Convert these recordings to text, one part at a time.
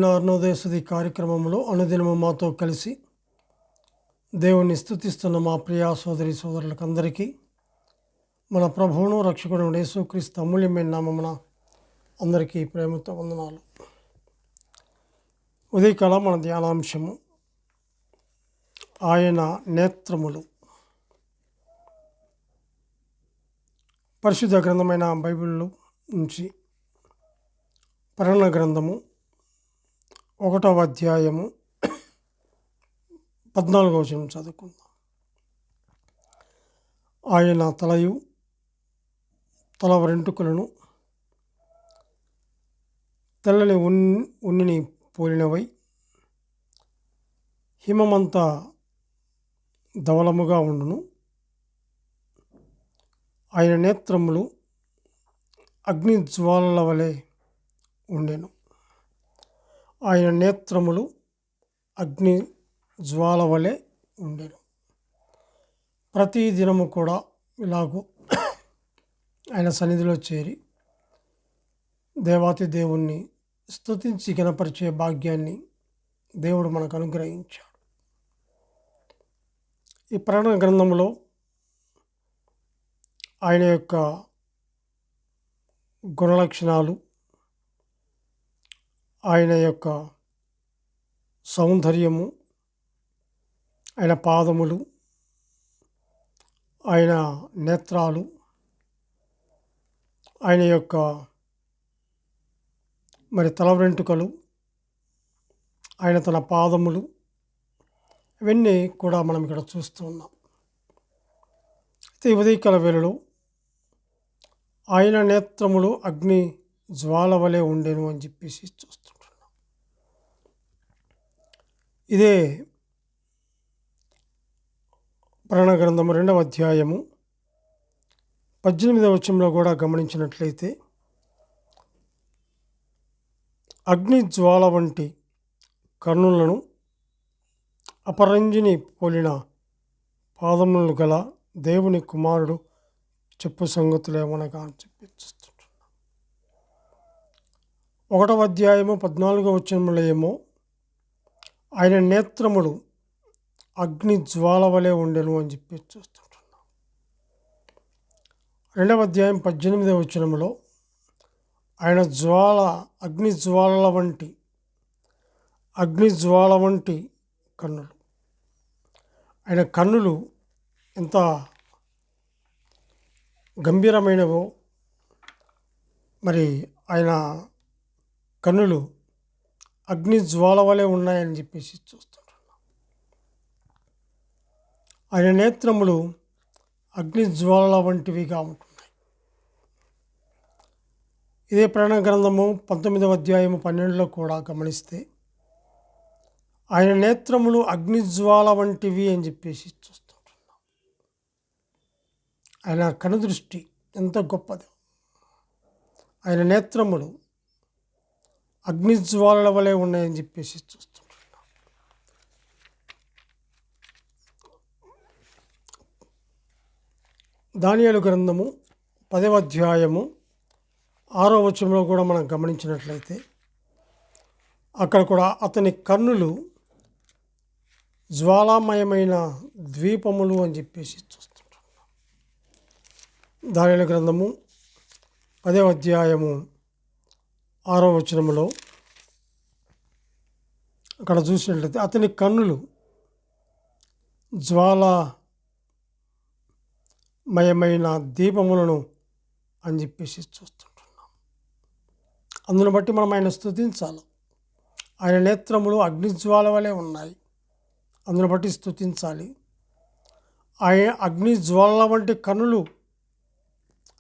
అనుదిన అరుణోదయసుది కార్యక్రమంలో అనుదినము మాతో కలిసి దేవుణ్ణి స్తుతిస్తున్న మా ప్రియా సోదరి సోదరులకందరికీ మన ప్రభువును రక్షకుడు యేసుక్రీస్తు అమూల్యమైన నామమున అందరికీ ప్రేమతో వందనాలు. ఉదయకాలం మన ధ్యానాంశము ఆయన నేత్రములు. పరిశుద్ధ గ్రంథమైన బైబిల్లో నుంచి ప్రకటన గ్రంథము 1వ అధ్యాయము 14వ వచనం చదువుకుందాం. ఆయన తల వెంట్రుకలను తెల్లని ఉన్నిని పోలినవై హిమమంతా ధవలముగా ఉండును. ఆయన నేత్రములు అగ్ని జ్వాలల వలె ఉండెను. ఆయన నేత్రములు అగ్ని జ్వాల వలె ఉండెను. ప్రతి దినము కూడా ఇలాగూ ఆయన సన్నిధిలో చేరి దేవాతి దేవుణ్ణి స్తుతించి ఘనపరిచే భాగ్యాన్ని దేవుడు మనకు అనుగ్రహించాడు. ఈ ప్రకటన గ్రంథంలో ఆయన యొక్క గుణలక్షణాలు, ఆయన యొక్క సౌందర్యము, ఆయన పాదములు, ఆయన నేత్రాలు, ఆయన యొక్క తల వెంట్రుకలు, ఆయన తన పాదములు, ఇవన్నీ కూడా మనం ఇక్కడ చూస్తూ ఉన్నాం. అయితే ఈ ఉదయకాల వేళలో ఆయన నేత్రములు అగ్ని జ్వాల వలె ఉండెను అని చెప్పేసి చూస్తుంటున్నాం. ఇదే ప్రకటన గ్రంథము 2వ అధ్యాయము 18వ వచనంలో కూడా గమనించినట్లయితే అగ్ని జ్వాల వంటి కన్నులను అపరంజిని పోలిన పాదములను గల దేవుని కుమారుడు చెప్పు సంగతులేమనగా అని చెప్పి చూస్తుంటున్నాం. 1వ అధ్యాయము 14వ వచనంలో ఏమో ఆయన నేత్రములు అగ్ని జ్వాల వలె ఉండెను అని చెప్పి చూస్తుంటున్నాం. 2వ అధ్యాయం 18వ వచనంలో ఆయన అగ్ని జ్వాల వంటి కన్నులు. ఆయన కన్నులు ఎంత గంభీరమైనవో, ఆయన కన్నులు అగ్ని జ్వాల వలె ఉన్నాయని చెప్పేసి చూస్తుంటున్నాం. ఆయన నేత్రములు అగ్ని జ్వాలల వంటివిగా ఉంటున్నాయి. ఇదే ప్రకటన గ్రంథము 19వ అధ్యాయము 12లో కూడా గమనిస్తే ఆయన నేత్రములు అగ్ని జ్వాల వంటివి అని చెప్పేసి చూస్తుంటున్నాం. ఆయన కనుదృష్టి ఎంత గొప్పదో. ఆయన నేత్రములు అగ్ని జ్వాలల వలె ఉన్నాయని చెప్పేసి చూస్తుంటున్నాం. దానియేలు గ్రంథము 10వ అధ్యాయము 6వ వచనంలో కూడా మనం గమనించినట్లయితే అక్కడ కూడా అతని కన్నులు జ్వాలామయమైన ద్వీపములు అని చెప్పేసి చూస్తుంటున్నాం. దానియేలు గ్రంథము 10వ అధ్యాయము 6వ వచనములో అక్కడ చూసినట్లయితే అతని కన్నులు జ్వాలామయమైన దీపములను అని చెప్పేసి చూస్తుంటున్నాం. అందును బట్టి మనం ఆయన స్తుతించాలి. ఆయన నేత్రములు అగ్నిజ్వాల వలె ఉన్నాయి, అందును బట్టి స్తుతించాలి. ఆయన అగ్ని జ్వాలల వంటి కన్నులు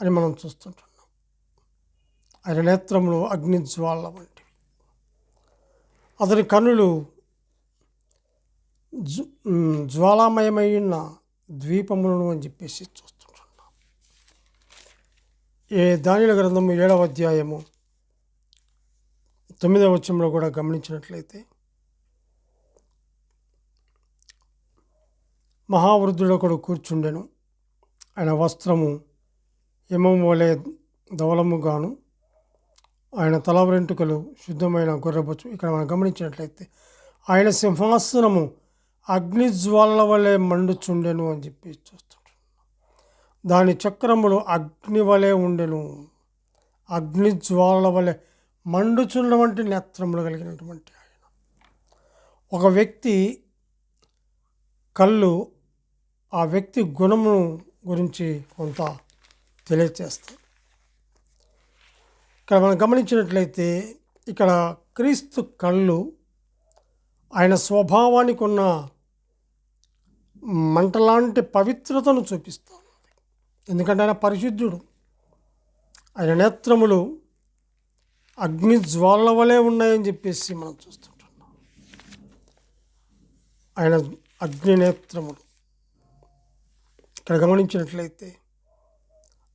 అని మనం చూస్తుంటున్నాం. ఆయన నేత్రములు అగ్ని జ్వాలల వంటివి. అతని కన్నులు జ్వాలామయమైన ద్వీపములను అని చెప్పేసి చూస్తుంటున్నాం. దానియేలు గ్రంథము 7వ అధ్యాయము 9వ వచనంలో కూడా గమనించినట్లయితే మహావృద్ధుడొకడు కూర్చుండెను. ఆయన వస్త్రము హిమము వలె ధవలముగాను ఆయన తల వెంట్రుకలు శుద్ధమైన గొర్రెబొచ్చు. ఇక్కడ మనం గమనించినట్లయితే ఆయన సింహాసనము అగ్నిజ్వాలల వలె మండుచుండెను అని చెప్పి చూస్తుంటాం. దాని చక్రములు అగ్ని వలె ఉండెను. అగ్నిజ్వాలల వలె మండుచున్నటువంటి నేత్రములు కలిగినటువంటి ఆయన. ఒక వ్యక్తి కళ్ళు ఆ వ్యక్తి గుణము గురించి కొంత తెలియచేస్తాయి. ఇక్కడ మనం గమనించినట్లయితే ఇక్కడ క్రీస్తు కళ్ళు ఆయన స్వభావానికి ఉన్న మంటలాంటి పవిత్రతను చూపిస్తాం. ఎందుకంటే ఆయన పరిశుద్ధుడు. ఆయన నేత్రములు అగ్ని జ్వాలల వలె ఉన్నాయని చెప్పేసి మనం చూస్తుంటున్నాం. ఆయన అగ్ని నేత్రములు ఇక్కడ గమనించినట్లయితే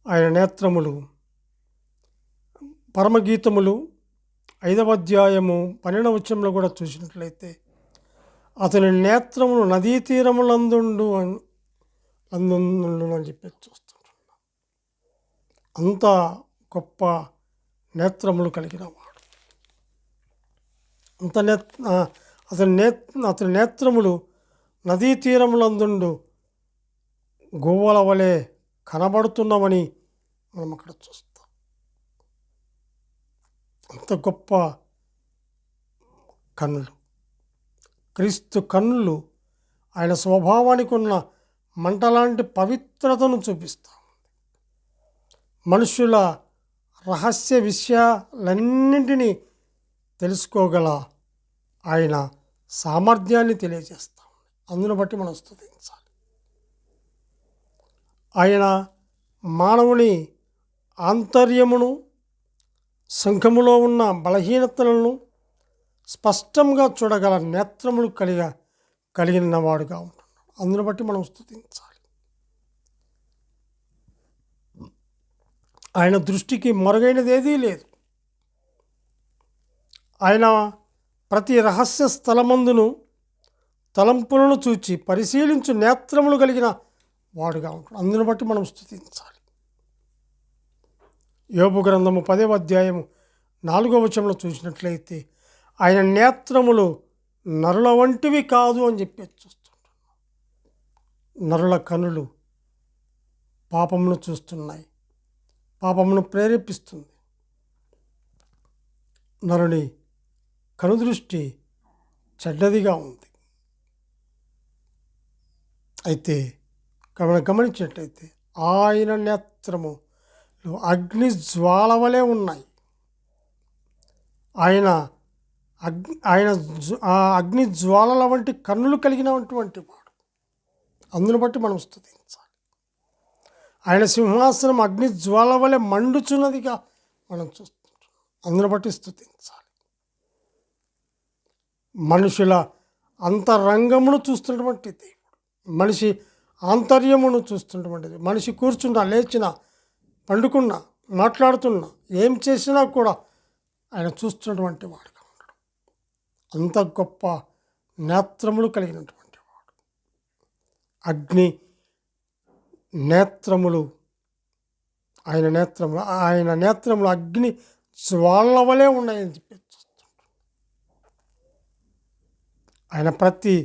ఆయన నేత్రములు పరమగీతములు 5వ అధ్యాయము 12వ వచనంలో కూడా చూసినట్లయితే అతని నేత్రములు నదీ తీరములందుండు అని చెప్పి చూస్తుంటున్నాం. అంత గొప్ప నేత్రములు కలిగిన వాడు. అతని నేత్రములు నదీ తీరములందుండు గోవల వలె కనబడుతున్నామని మనం అక్కడ చూస్తాం. అంత గొప్ప కన్నులు. క్రీస్తు కన్నులు ఆయన స్వభావానికి ఉన్న మంటలాంటి పవిత్రతను చూపిస్తాం. మనుషుల రహస్య విషయాలన్నింటినీ తెలుసుకోగల ఆయన సామర్థ్యాన్ని తెలియజేస్తాం. అందును బట్టి మనం స్తుతించాలి. ఆయన మానవుని ఆంతర్యమును, సంఘములో ఉన్న బలహీనతలను స్పష్టంగా చూడగల నేత్రములు కలిగిన వాడుగా ఉంటున్నాడు. అందును బట్టి మనం స్తుతించాలి. ఆయన దృష్టికి మరుగైనది ఏదీ లేదు. ఆయన ప్రతి రహస్య స్థలమందును తలంపులను చూచి పరిశీలించు నేత్రములు కలిగిన వాడుగా ఉంటాడు. అందును బట్టి మనం స్తుతించాలి. యోబు గ్రంథము 10వ అధ్యాయము 4వ వచనంలో చూసినట్లయితే ఆయన నేత్రములు నరుల వంటివి కాదు అని చెప్పి చూస్తుంటున్నాం. నరుల కనులు పాపమును చూస్తున్నాయి, పాపమును ప్రేరేపిస్తుంది. నరుని కనుదృష్టి చెడ్డదిగా ఉంది. అయితే మనం గమనించినట్లయితే ఆయన నేత్రము అగ్ని జ్వాల వలె ఉన్నాయి. ఆయన అగ్ని జ్వాలల వంటి కన్నులు కలిగినటువంటి వాడు. అందును బట్టి మనం స్తుతించాలి. ఆయన సింహాసనం అగ్ని జ్వాల వలె మండుచున్నదిగా మనం చూస్తుంటాం. అందును బట్టి స్తుతించాలి. మనుషుల అంతరంగమును చూస్తున్నటువంటి దేవుడు, మనిషి ఆంతర్యమును చూస్తున్నటువంటిది. మనిషి కూర్చున్నా, లేచినా, పండుకున్నా, మాట్లాడుతున్నా, ఏం చేసినా కూడా ఆయన చూస్తున్నటువంటి వాడుగా ఉన్నాడు. అంత గొప్ప నేత్రములు కలిగినటువంటి వాడు. అగ్ని నేత్రములు ఆయన నేత్రములు అగ్ని జ్వాలల వలె ఉన్నాయని చెప్పి చూస్తుంటాం. ఆయన ప్రతి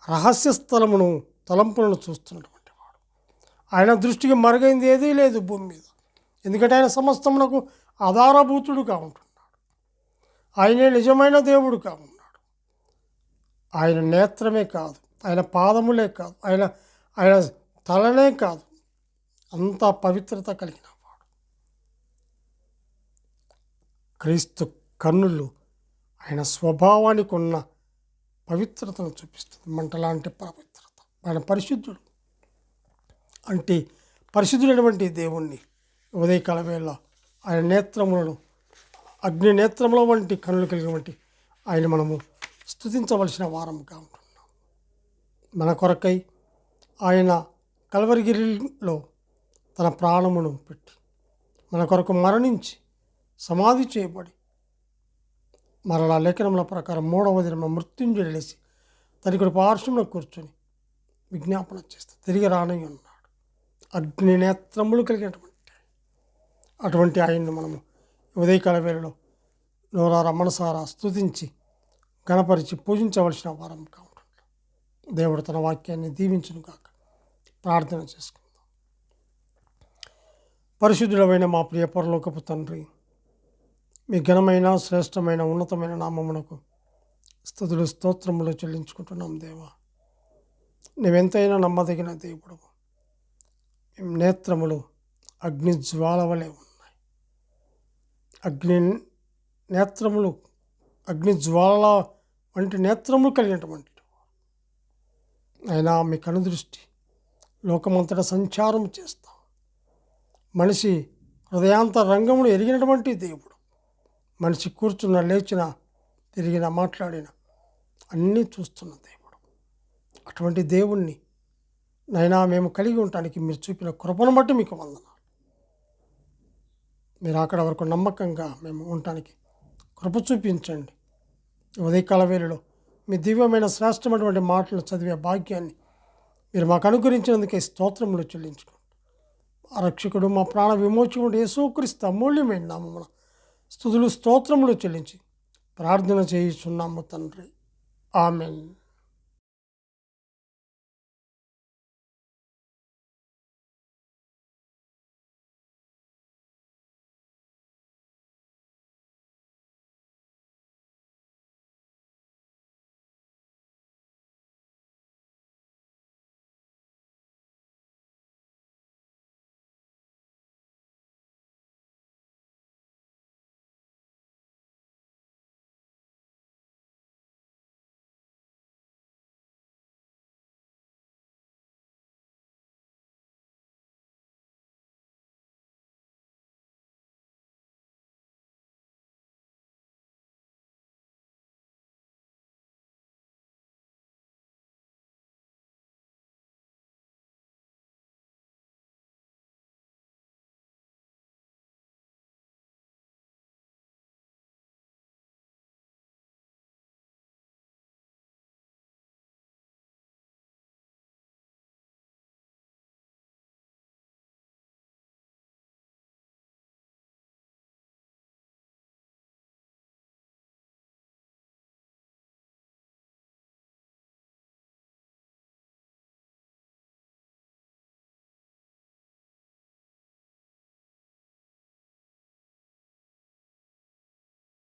రహస్య స్థలమును తలంపులను చూస్తున్నటువంటి వాడు. ఆయన దృష్టికి మరుగైంది ఏదీ లేదు భూమి మీద. ఎందుకంటే ఆయన సమస్తమునకు ఆధారభూతుడుగా ఉంటున్నాడు. ఆయనే నిజమైన దేవుడుగా ఉన్నాడు. ఆయన నేత్రమే కాదు, ఆయన పాదములే కాదు, ఆయన తలనే కాదు, అంత పవిత్రత కలిగిన వాడు. క్రీస్తు కన్నులు ఆయన స్వభావానికి ఉన్న పవిత్రతను చూపిస్తుంది. మంటలాంటి పవిత్రత. ఆయన పరిశుద్ధుడు. అంటే పరిశుద్ధుడైనటువంటి దేవుణ్ణి ఉదయకాల వేళ ఆయన నేత్రములను అగ్ని నేత్రముల వంటి కన్నులు కలిగినటువంటి ఆయన మనము స్తుతించవలసిన వారముగా ఉంటున్నాం. మన కొరకై ఆయన కల్వరిగిరిలో తన ప్రాణమును పెట్టి మన కొరకు మరణించి సమాధి చేయబడి మరలా లేఖనముల ప్రకారం 3వ దినమున మృత్యుంజయుడు లేచి తనకుడి పార్శ్వమున కూర్చొని విజ్ఞాపన చేస్తే తిరిగి రానై ఉన్నాడు. అగ్ని నేత్రములు కలిగినటువంటి అటువంటి ఆయన్ని మనము ఉదయకాల వేళలో నోరారా మనసారా స్తుతించి గణపరిచి పూజించవలసిన వారం కావుంటుంది. దేవుడు తన వాక్యాన్ని దీవించును గాక. ప్రార్థన చేసుకుందాం. పరిశుద్ధుడమైన మా ప్రియ పరలోకపు తండ్రి, మీ ఘనమైన శ్రేష్టమైన ఉన్నతమైన నామమునకు స్తుతులు స్తోత్రములు చెల్లించుకుంటున్నాం. దేవా, నీవెంతైనా నమ్మదగిన దేవుడు. నేత్రములు అగ్ని జ్వాల వలె ఉన్నాయి. అగ్ని జ్వాలల వంటి నేత్రములు కలిగినటువంటి అయినా మీ కనుదృష్టి లోకమంతటా సంచారం చేస్తాం. మనిషి హృదయాంత రంగమును ఎరిగినటువంటి దేవుడు. మనిషి కూర్చున్న, లేచిన, తిరిగిన, మాట్లాడిన అన్నీ చూస్తున్న దేవుడు. అటువంటి దేవుణ్ణి నైనా మేము కలిగి ఉండటానికి మీరు చూపిన కృపను బట్టి మీకు వందనాలు. మీరు అక్కడ వరకు నమ్మకంగా మేము ఉండటానికి కృప చూపించండి. ఉదయకాల వేళలో మీ దివ్యమైన శ్రేష్టమైనటువంటి మాటలు చదివే భాగ్యాన్ని మీరు మాకు అనుగ్రహించినందుకే స్తోత్రములు చెల్లించుకోండి. మా రక్షకుడు, మా ప్రాణ విమోచకుడు యేసుక్రీస్తు అమూల్యమైన నామమున స్తుతులు స్తోత్రములు చెల్లించి ప్రార్థన చేయుచున్నాము తండ్రి. ఆమెన్.